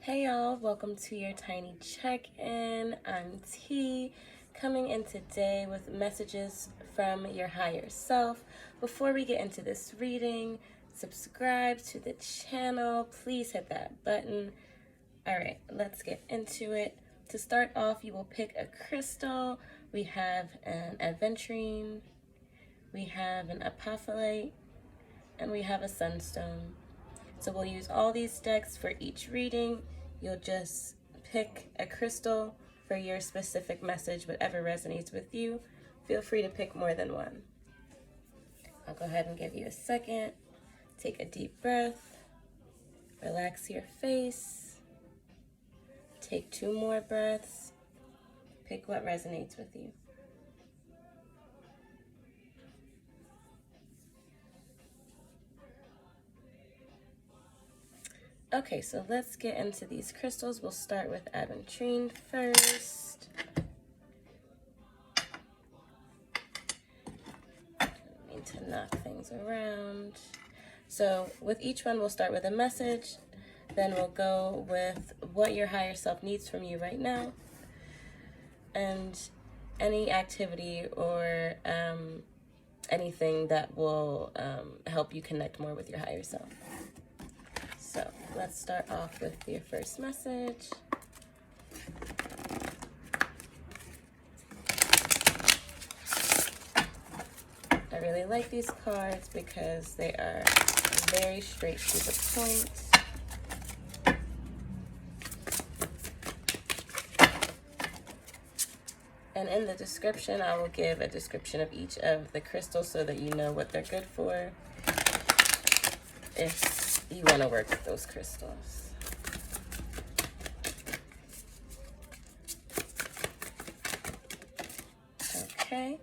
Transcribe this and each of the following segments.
Hey y'all, welcome to your tiny check-in. I'm T, coming in today with messages from your higher self. Before we get into this reading, subscribe to the channel. Please hit that button. All right, let's get into it. To start off, you will pick a crystal. We have an Aventurine, we have an Apophyllite, and we have a Sunstone. So we'll use all these decks for each reading. You'll just pick a crystal for your specific message, whatever resonates with you. Feel free to pick more than one. I'll go ahead and give you a second. Take a deep breath. Relax your face. Take 2 more breaths. Pick what resonates with you. Okay, so let's get into these crystals. We'll start with Aventurine first. I need to knock things around. So with each one, we'll start with a message. Then we'll go with what your higher self needs from you right now. And any activity or anything that will help you connect more with your higher self. So let's start off with your first message. I really like these cards because they are very straight to the point. And in the description, I will give a description of each of the crystals so that you know what they're good for if you want to work with those crystals. Okay.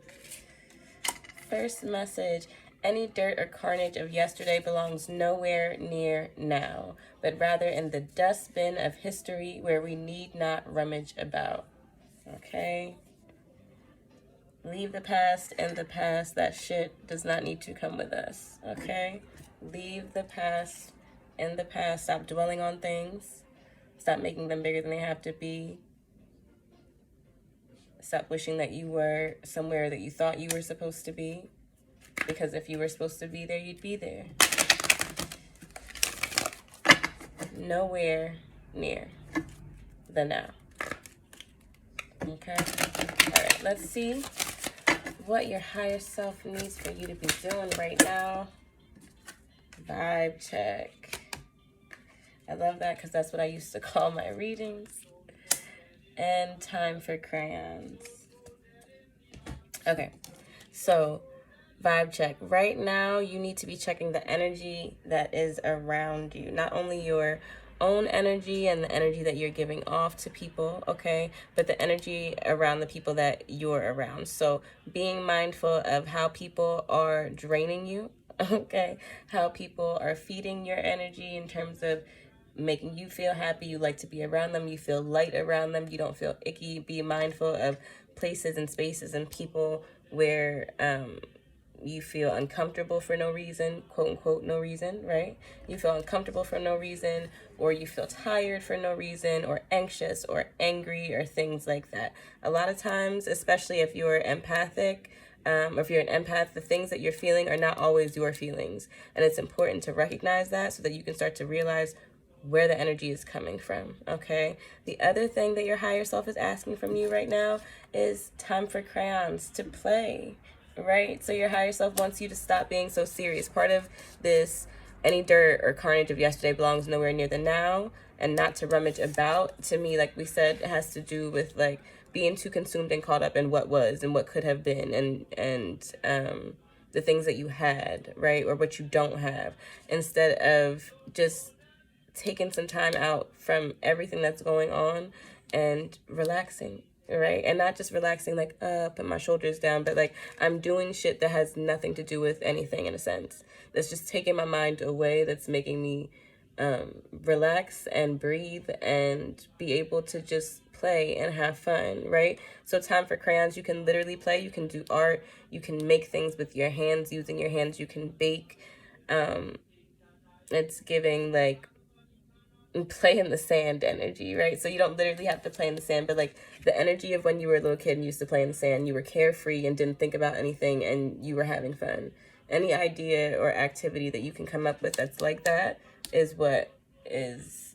First message. Any dirt or carnage of yesterday belongs nowhere near now, but rather in the dustbin of history where we need not rummage about. Okay. Leave the past in the past. That shit does not need to come with us. Okay. Leave the past in the past. Stop dwelling on things. Stop making them bigger than they have to be. Stop wishing that you were somewhere that you thought you were supposed to be. Because if you were supposed to be there, you'd be there. Nowhere near the now. Okay? All right, let's see what your higher self needs for you to be doing right now. Vibe check. I love that because that's what I used to call my readings. And time for crayons. Okay, so vibe check. Right now, you need to be checking the energy that is around you. Not only your own energy and the energy that you're giving off to people, okay, but the energy around the people that you're around. So being mindful of how people are draining you, okay, how people are feeding your energy in terms of making you feel happy, you like to be around them, you feel light around them, you don't feel icky. Be mindful of places and spaces and people where you feel uncomfortable for no reason, quote unquote, no reason, right? You feel uncomfortable for no reason, or you feel tired for no reason, or anxious or angry or things like that. A lot of times, especially if you're empathic, or if you're an empath, the things that you're feeling are not always your feelings. And it's important to recognize that so that you can start to realize where the energy is coming from, okay? The other thing that your higher self is asking from you right now is time for crayons to play, right? So your higher self wants you to stop being so serious. Part of this, any dirt or carnage of yesterday belongs nowhere near the now, and not to rummage about, to me, like we said, it has to do with like being too consumed and caught up in what was and what could have been, and the things that you had, right? Or what you don't have, instead of just taking some time out from everything that's going on and relaxing, right? And not just relaxing like put my shoulders down, but like I'm doing shit that has nothing to do with anything, in a sense, that's just taking my mind away, that's making me relax and breathe and be able to just play and have fun, right? So time for crayons. You can literally play, you can do art, you can make things with your hands, using your hands, you can bake. It's giving like play in the sand energy, right? So you don't literally have to play in the sand, but like the energy of when you were a little kid and used to play in the sand, you were carefree and didn't think about anything and you were having fun. Any idea or activity that you can come up with that's like that is what is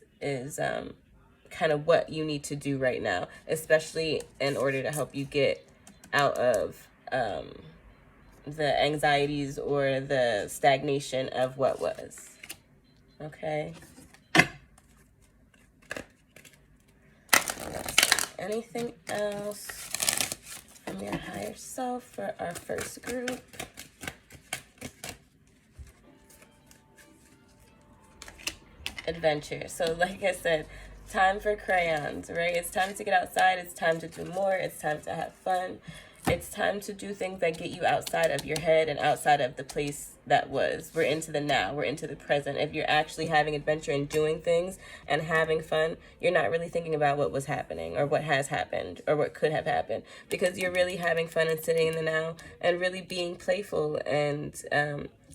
kind of what you need to do right now, especially in order to help you get out of the anxieties or the stagnation of what was. Okay. Anything else from your higher self for our first group? Adventure. So like I said, time for crayons, right? It's time to get outside. It's time to do more. It's time to have fun. It's time to do things that get you outside of your head and outside of the place that was. We're into the now. We're into the present. If you're actually having adventure and doing things and having fun, you're not really thinking about what was happening or what has happened or what could have happened, because you're really having fun and sitting in the now and really being playful and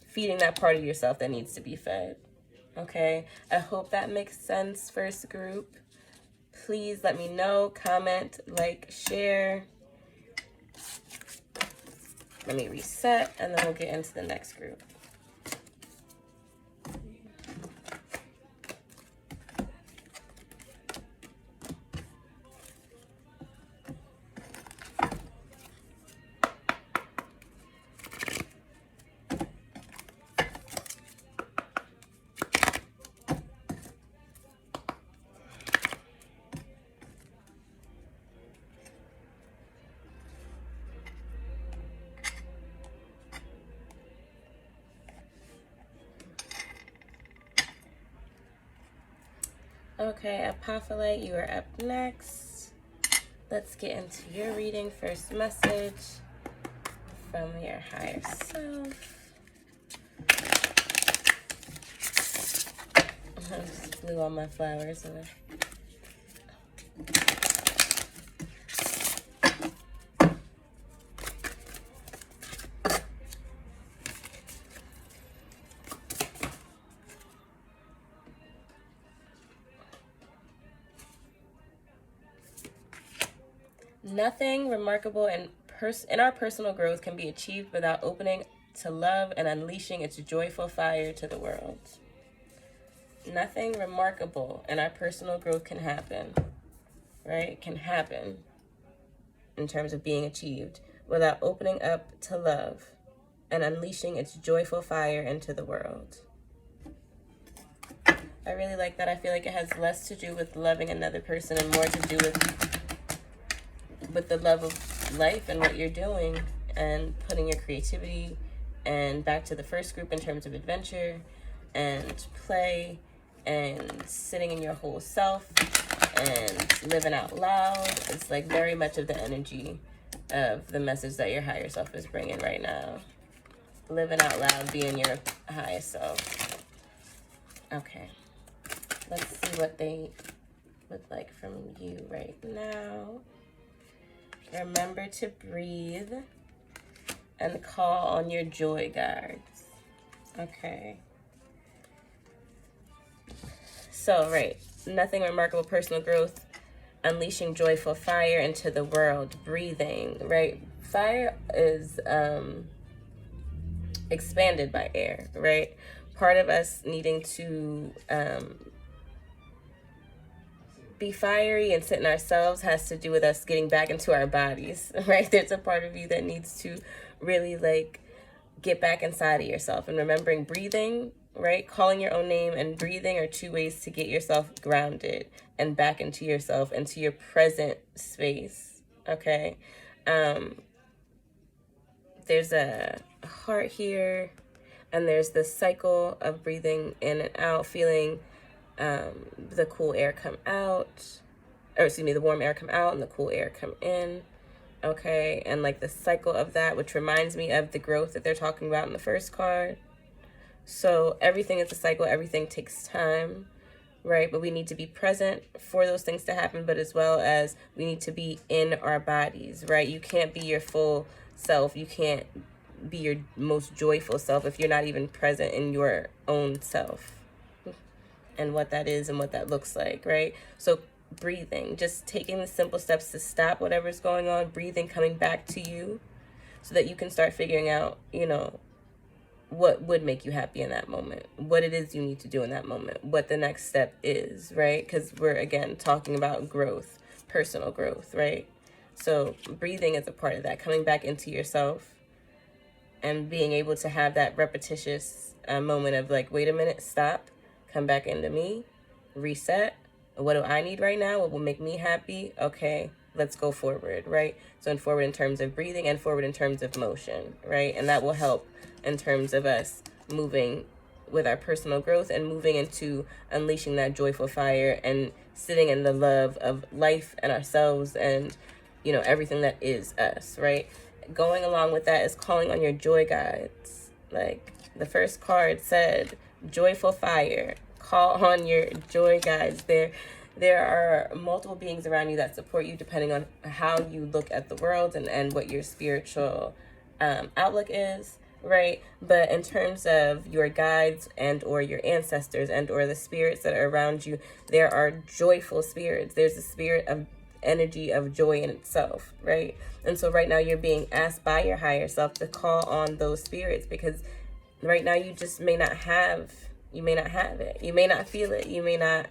feeding that part of yourself that needs to be fed. Okay, I hope that makes sense, first group. Please let me know, comment, like, share. Let me reset, and then we'll get into the next group. Okay, Apophyllite, you are up next. Let's get into your reading. First message from your higher self. I just blew all my flowers away. Nothing remarkable in our personal growth can be achieved without opening to love and unleashing its joyful fire to the world. Nothing remarkable in our personal growth can happen, right? Can happen in terms of being achieved without opening up to love and unleashing its joyful fire into the world. I really like that. I feel like it has less to do with loving another person and more to do with the love of life and what you're doing and putting your creativity and back to the first group in terms of adventure and play and sitting in your whole self and living out loud. It's like very much of the energy of the message that your higher self is bringing right now. Living out loud, being your highest self. Okay, let's see what they would like from you right now. Remember to breathe and call on your joy guards. Okay. So, right. Nothing remarkable personal growth. Unleashing joyful fire into the world. Breathing, right? Fire is expanded by air, right? Part of us needing to be fiery and sit in ourselves has to do with us getting back into our bodies, right? There's a part of you that needs to really like get back inside of yourself, and remembering breathing, right? Calling your own name and breathing are two ways to get yourself grounded and back into yourself, into your present space. Okay. There's a heart here, and there's the cycle of breathing in and out, feeling the cool air come out, or excuse me, the warm air come out and the cool air come in. Okay, and like the cycle of that, which reminds me of the growth that they're talking about in the first card. So everything is a cycle, everything takes time, right? But we need to be present for those things to happen, but as well as we need to be in our bodies, right? You can't be your full self, you can't be your most joyful self if you're not even present in your own self. and what that is and what that looks like, right? So breathing, just taking the simple steps to stop whatever's going on, breathing, coming back to you so that you can start figuring out, you know, what would make you happy in that moment, what it is you need to do in that moment, what the next step is, right? Because we're, again, talking about growth, personal growth, right? So breathing is a part of that, coming back into yourself and being able to have that repetitious moment of like, wait a minute, stop, come back into me, reset. What do I need right now? What will make me happy? Okay, let's go forward, right? So in forward in terms of breathing and forward in terms of motion, right? And that will help in terms of us moving with our personal growth and moving into unleashing that joyful fire and sitting in the love of life and ourselves and, you know, everything that is us, right? Going along with that is calling on your joy guides. Like the first card said, joyful fire. Call on your joy guides. There are multiple beings around you that support you depending on how you look at the world and what your spiritual outlook is, right? But in terms of your guides and or your ancestors and or the spirits that are around you, there are joyful spirits. There's a spirit of energy of joy in itself, right? And so right now you're being asked by your higher self to call on those spirits because right now you just may not have it. You may not feel it. You may not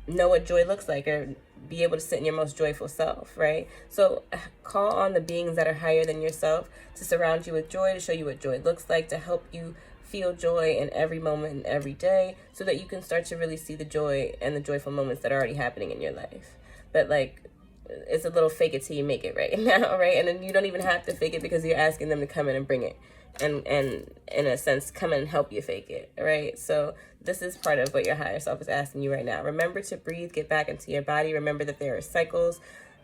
know what joy looks like or be able to sit in your most joyful self, right? So call on the beings that are higher than yourself to surround you with joy, to show you what joy looks like, to help you feel joy in every moment and every day so that you can start to really see the joy and the joyful moments that are already happening in your life. But like, it's a little fake it till you make it right now, right? And then you don't even have to fake it because you're asking them to come in and bring it. And in a sense, come in and help you fake it, right? So this is part of what your higher self is asking you right now. Remember to breathe, get back into your body. Remember that there are cycles.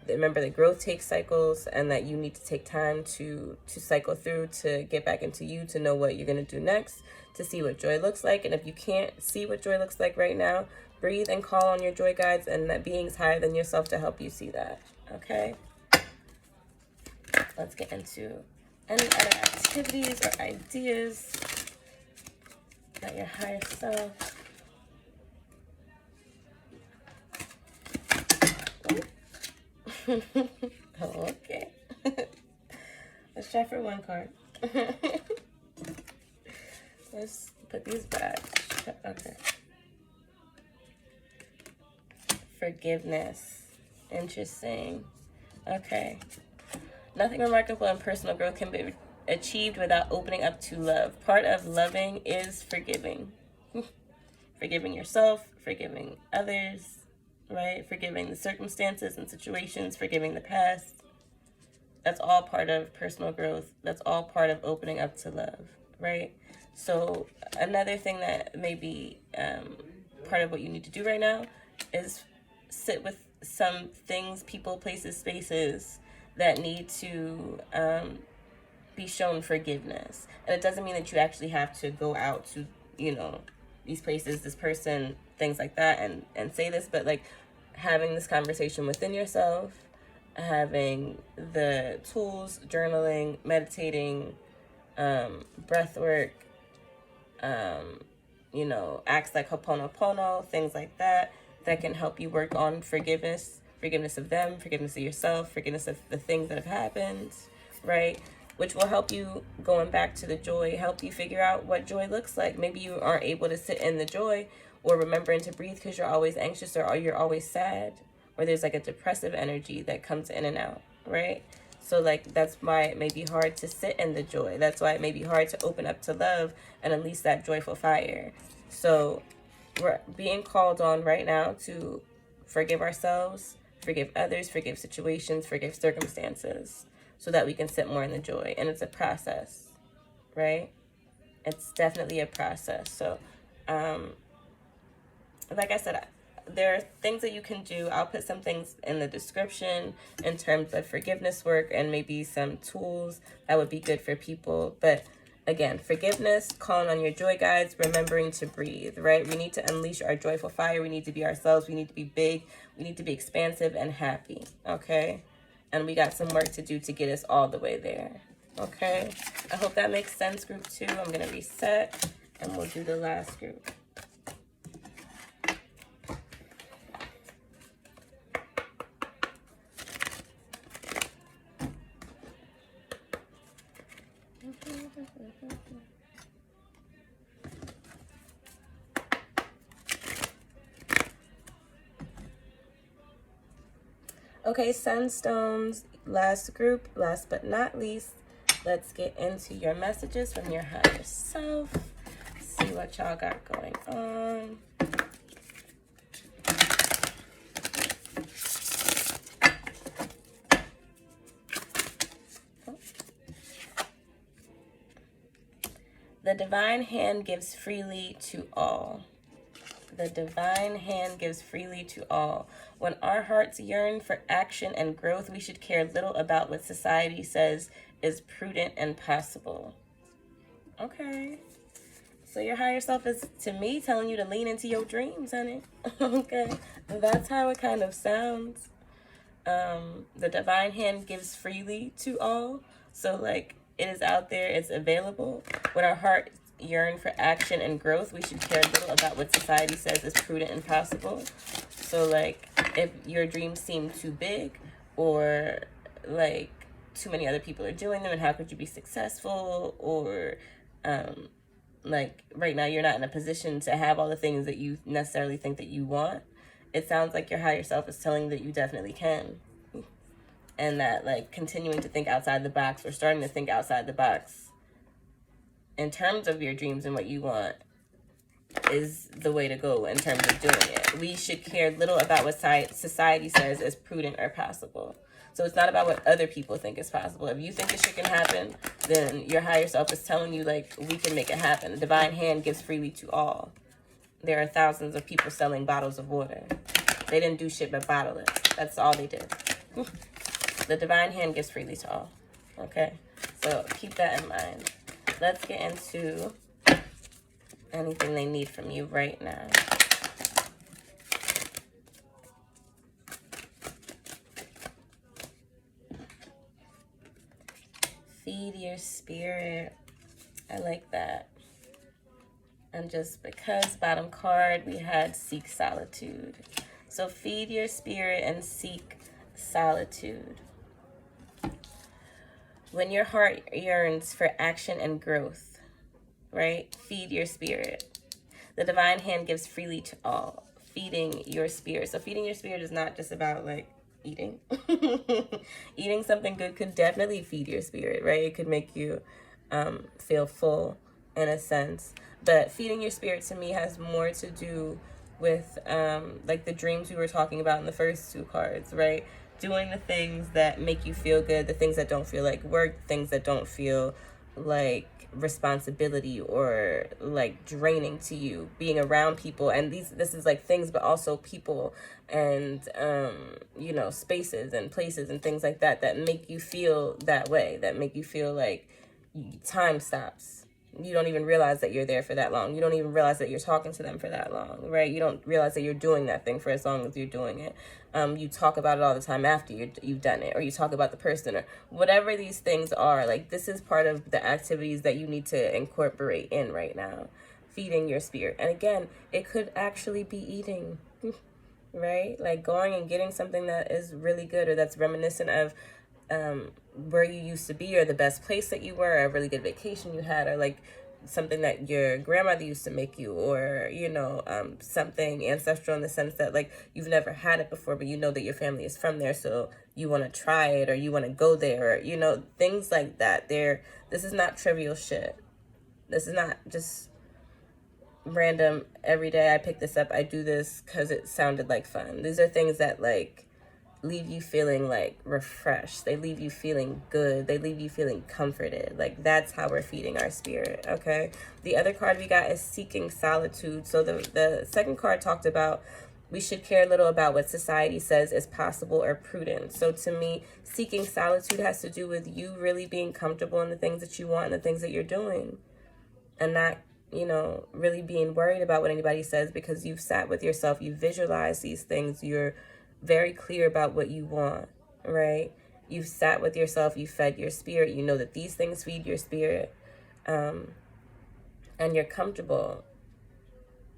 Remember that growth takes cycles and that you need to take time to cycle through, to get back into you, to know what you're going to do next, to see what joy looks like. And if you can't see what joy looks like right now, breathe and call on your joy guides and that beings higher than yourself to help you see that, okay? Let's get into any other activities or ideas that your higher self. Oh, okay. Let's try for one card. Let's put these back. Okay. Forgiveness. Interesting. Okay. Nothing remarkable in personal growth can be achieved without opening up to love. Part of loving is forgiving. Forgiving yourself, forgiving others, right? Forgiving the circumstances and situations, forgiving the past. That's all part of personal growth. That's all part of opening up to love, right? So another thing that may be part of what you need to do right now is sit with some things, people, places, spaces that need to be shown forgiveness. And it doesn't mean that you actually have to go out to, you know, these places, this person, things like that, and say this, but like having this conversation within yourself, having the tools, journaling, meditating, breath work, you know, acts like Ho'oponopono, things like that can help you work on forgiveness of them, forgiveness of yourself, forgiveness of the things that have happened, right? Which will help you going back to the joy, help you figure out what joy looks like. Maybe you aren't able to sit in the joy or remembering to breathe because you're always anxious or you're always sad, or there's like a depressive energy that comes in and out, right? So like that's why it may be hard to sit in the joy. That's why it may be hard to open up to love and unleash that joyful fire. So we're being called on right now to forgive ourselves, forgive others, forgive situations, forgive circumstances, so that we can sit more in the joy. And it's a process, right? It's definitely a process. So, like I said, there are things that you can do. I'll put some things in the description in terms of forgiveness work and maybe some tools that would be good for people. But again, forgiveness, calling on your joy guides, remembering to breathe, right? We need to unleash our joyful fire. We need to be ourselves. We need to be big. We need to be expansive and happy, okay? And we got some work to do to get us all the way there, okay? I hope that makes sense, group 2. I'm going to reset, and we'll do the last group. Okay, Sunstones, last group, last but not least, let's get into your messages from your higher self. See what y'all got going on. The divine hand gives freely to all. The divine hand gives freely to all. When our hearts yearn for action and growth, we should care little about what society says is prudent and possible. Okay. So your higher self is, to me, telling you to lean into your dreams, honey. Okay. That's how it kind of sounds. The divine hand gives freely to all. So, like, it is out there, it's available. When our heart yearn for action and growth, we should care little about what society says is prudent and possible. So, like, if your dreams seem too big, or like too many other people are doing them, and how could you be successful, or like right now you're not in a position to have all the things that you necessarily think that you want, it sounds like your higher self is telling you that you definitely can. And that, like, continuing to think outside the box, or starting to think outside the box in terms of your dreams and what you want, is the way to go in terms of doing it. We should care little about what society says is prudent or possible. So it's not about what other people think is possible. If you think this shit can happen, then your higher self is telling you, like, we can make it happen. The divine hand gives freely to all. There are thousands of people selling bottles of water. They didn't do shit but bottle it. That's all they did. The divine hand gives freely to all. Okay? So keep that in mind. Let's get into anything they need from you right now. Feed your spirit. I like that. And just because bottom card, we had seek solitude. So feed your spirit and seek solitude. When your heart yearns for action and growth, right? Feed your spirit. The divine hand gives freely to all. Feeding your spirit. So feeding your spirit is not just about, like, eating. Eating something good could definitely feed your spirit, right? It could make you feel full in a sense. But feeding your spirit, to me, has more to do with like the dreams we were talking about in the first two cards, right? Doing the things that make you feel good, the things that don't feel like work, things that don't feel like responsibility or like draining to you, being around people. And this is like things, but also people and you know, spaces and places and things like that that make you feel that way, that make you feel like time stops. You don't even realize that you're there for that long. You don't even realize that you're talking to them for that long, right? You don't realize that you're doing that thing for as long as you're doing it. You talk about it all the time after you've done it, or you talk about the person, or whatever these things are. Like, this is part of the activities that you need to incorporate in right now. Feeding your spirit. And again, it could actually be eating, right? Like going and getting something that is really good, or that's reminiscent of where you used to be, or the best place that you were, or a really good vacation you had, or like something that your grandmother used to make you, or, you know, something ancestral in the sense that, like, you've never had it before, but you know that your family is from there, so you want to try it, or you want to go there, or, you know, things like that. This is not trivial shit. This is not just random, every day I pick this up, I do this because it sounded like fun. These are things that, like, leave you feeling like refreshed. They leave you feeling good. They leave you feeling comforted. Like, that's how we're feeding our spirit, okay? The other card we got is seeking solitude. So the second card talked about we should care little about what society says is possible or prudent. So to me, seeking solitude has to do with you really being comfortable in the things that you want and the things that you're doing, and not, you know, really being worried about what anybody says, because you've sat with yourself, you visualize these things, you're very clear about what you want, right? You've sat with yourself, you fed your spirit, you know that these things feed your spirit, and you're comfortable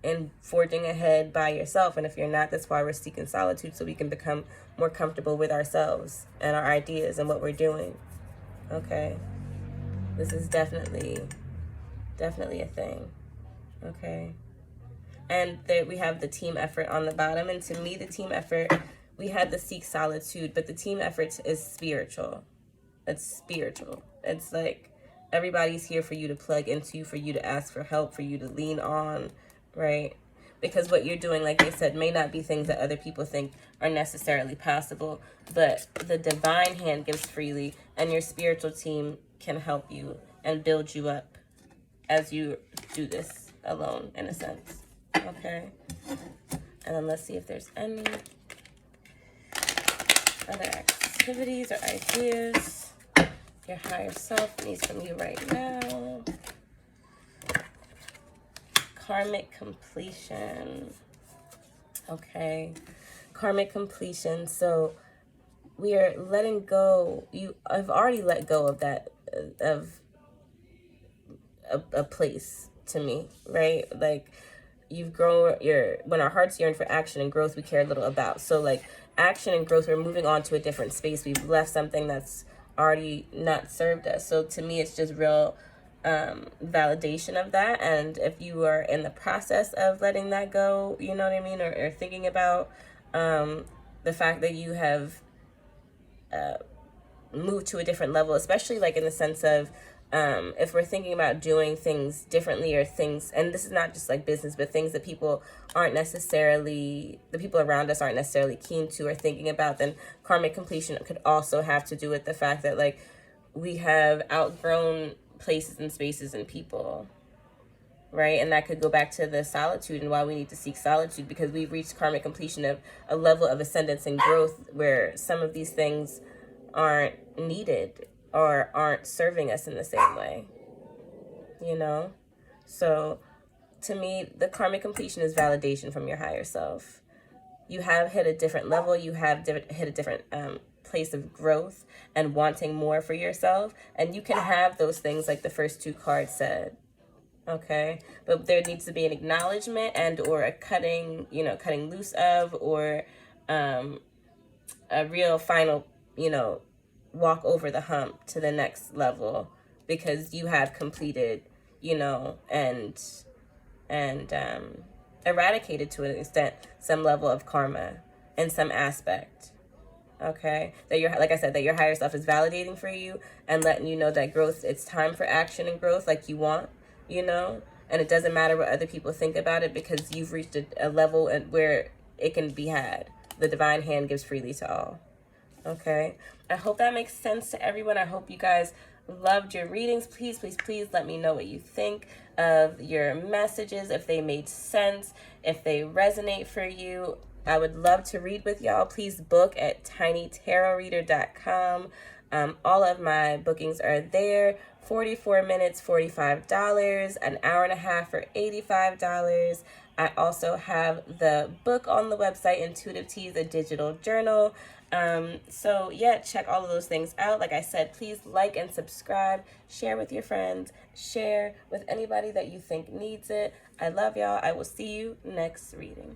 in forging ahead by yourself. And if you're not, that's why we're seeking solitude, so we can become more comfortable with ourselves and our ideas and what we're doing, okay? This is definitely a thing, okay? And there we have the team effort on the bottom. And to me, the team effort we had the seek solitude, but the team effort is spiritual. It's spiritual. It's like everybody's here for you to plug into, for you to ask for help, for you to lean on, right? Because what you're doing, like I said, may not be things that other people think are necessarily possible, but the divine hand gives freely, and your spiritual team can help you and build you up as you do this alone, in a sense. Okay? And then let's see if there's any other activities or ideas your higher self needs from you right now. Karmic completion. Okay. Karmic completion. So we are letting go. I've already let go of that, of a place to me, right? Like, you've grown when our hearts yearn for action and growth, we care little about. So like action and growth, we're moving on to a different space. We've left something that's already not served us. So to me, it's just real validation of that. And if you are in the process of letting that go, you know what I mean, or thinking about the fact that you have moved to a different level, especially like in the sense of if we're thinking about doing things differently, or things, and this is not just like business, but things that people aren't necessarily, the people around us aren't necessarily keen to or thinking about, then karmic completion could also have to do with the fact that like we have outgrown places and spaces and people, right? And that could go back to the solitude and why we need to seek solitude, because we've reached karmic completion of a level of ascendance and growth where some of these things aren't needed or aren't serving us in the same way, you know? So to me, the karmic completion is validation from your higher self. You have hit a different level. You have hit a different place of growth and wanting more for yourself. And you can have those things like the first two cards said, okay? But there needs to be an acknowledgement and or a cutting loose of, or a real final, walk over the hump to the next level, because you have completed, and eradicated to an extent some level of karma in some aspect. Okay, that like I said, that your higher self is validating for you and letting you know that growth, it's time for action and growth like you want, and it doesn't matter what other people think about it, because you've reached a level where it can be had. The divine hand gives freely to all. Okay, I hope that makes sense to everyone. I hope you guys loved your readings. Please, please, please let me know what you think of your messages, if they made sense, if they resonate for you. I would love to read with y'all. Please book at tinytarotreader.com. All of my bookings are there. 44 minutes, $45. An hour and a half for $85. I also have the book on the website, Intuitive Teas, a digital journal. So yeah, check all of those things out. Like I said, please like and subscribe, share with your friends, share with anybody that you think needs it. I love y'all. I will see you next reading.